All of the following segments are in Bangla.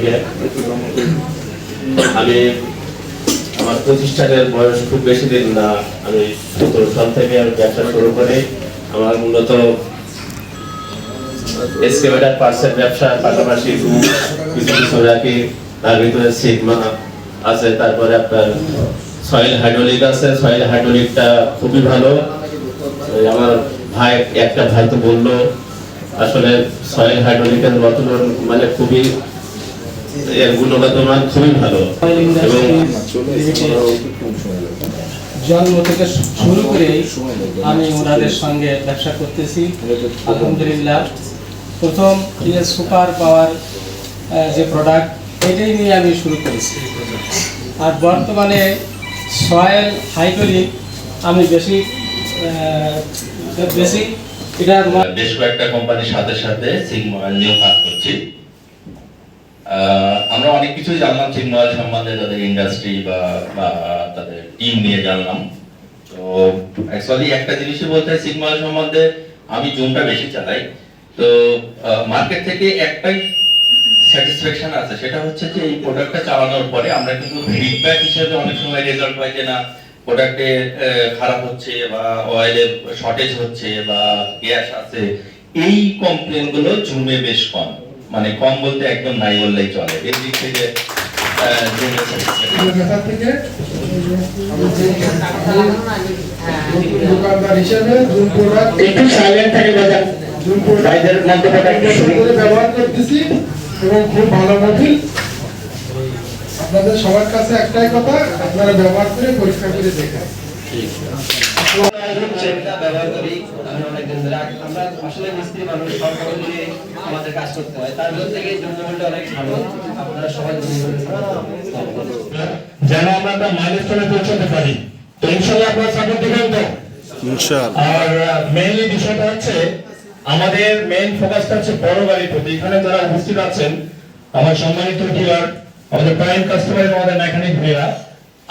থেকে। আমি আমার প্রতিষ্ঠানের বয়স খুব বেশি দিন না, আমি 17 সাল থেকে আমি ব্যবসা শুরু করি। আমার মূলত এক্সকেভেটর পার্টসের ব্যবসার পাশাপাশি কিছু কিছু রাখি, তার ভিতরে সিগমা আছে, তারপরে আপনার সয়েল হাইড্রোলিক আছে। সয়েল হাইড্রোলিকটা খুবই ভালো। আমার ভাই একটা ভাই তো বললো আসলে সয়েল হাইড্রোলিকের মতন মানে খুবই এর গুণগত মান খুবই ভালো। এবং জন্ম থেকে শুরু করে আমি ওনাদের সঙ্গে ব্যবসা করতেছি আলহামদুলিল্লাহ। প্রথম সুপার পাওয়ার যে প্রোডাক্ট এটাই নিয়ে আমি শুরু করেছি, আর বর্তমানে সয়েল হাইড্রোলিক আমি বেশি এটা বেশ কয়েকটা কোম্পানির সাথে সাথে সিগমা অয়েল নিয়েও কাজ করছি। আমরা অনেক কিছুই জানলাম সিগমা অয়েল সম্বন্ধে, তাদের ইন্ডাস্ট্রি বা তাদের টিম নিয়ে জানলাম। তো অ্যাকচুয়ালি একটা জিনিসই বলতে হয় সিগমা অয়েল সম্বন্ধে, আমি জুমটা বেশি চালাই। তো মার্কেট থেকে একটাই স্যাটিসফ্যাকশন আছে, সেটা হচ্ছে যে এই প্রোডাক্টটা চালানোর পরে আমরা কিন্তু ফিডব্যাক হিসেবে অনেক সময় রেজাল্ট পাই যে না প্রোডাক্টে খারাপ হচ্ছে বা অয়েলে শর্টেজ হচ্ছে বা গ্যাস আছে। এই কমপ্লেন গুলো জুমে বেশ কম, মানে কম বলতে একদম নাই বললেই চলে। এই দিক থেকে দোকানদার হিসেবে জুম প্রোডাক্ট একটু সাইলেন্ট থাকে বাজার জুম প্রোডাক্ট ব্যবহার করতেছি এবং খুব ভালো মডেল। আপনাদের সবার কাছে একটাই কথা, আপনারা ব্যবহার করে পরীক্ষা করে দেখেন। ব্যবহার করি আমি অনেকদিন ধরে। আমরা আসলে মিস্ত্রি মানুষ, সব মিলিয়ে আমাদের কাজ করতে হয়, তার জন্য থেকে জন্য অনেক ভালো। আপনারা সবাই যেন আমরা একটা মাইলস্টোনে পৌঁছাতে পারি। তো ইনশাআল্লাহ আপনারা সাপোর্ট দিবেন তো ইনশাআল্লাহ। আর মেইনলি বিষয়টা হচ্ছে আমাদের মেইন ফোকাসটা হচ্ছে বড় গাড়ির প্রতি। এখানে যারা উপস্থিত আছেন আমার সম্মানিত ডিলার, আমাদের প্রাইম কাস্টমার এবং আমাদের মেকানিক ভাইরা,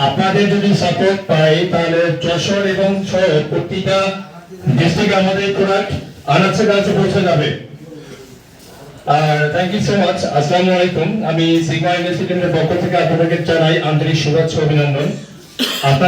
আপনাদের যদি সাপোর্ট পাই তাহলে যশোর এবং শহর প্রতিটা ডিস্ট্রিক্টে আমাদের প্রোডাক্ট আনাচে কাছে পৌঁছে যাবে। আর থ্যাংক ইউ সো মাচ। আসসালামু আলাইকুম। আমি সিগমা ইন্ডাস্ট্রিজের পক্ষ থেকে আপনাদেরকে জানাই আন্তরিক শুভেচ্ছা অভিনন্দন। আপনার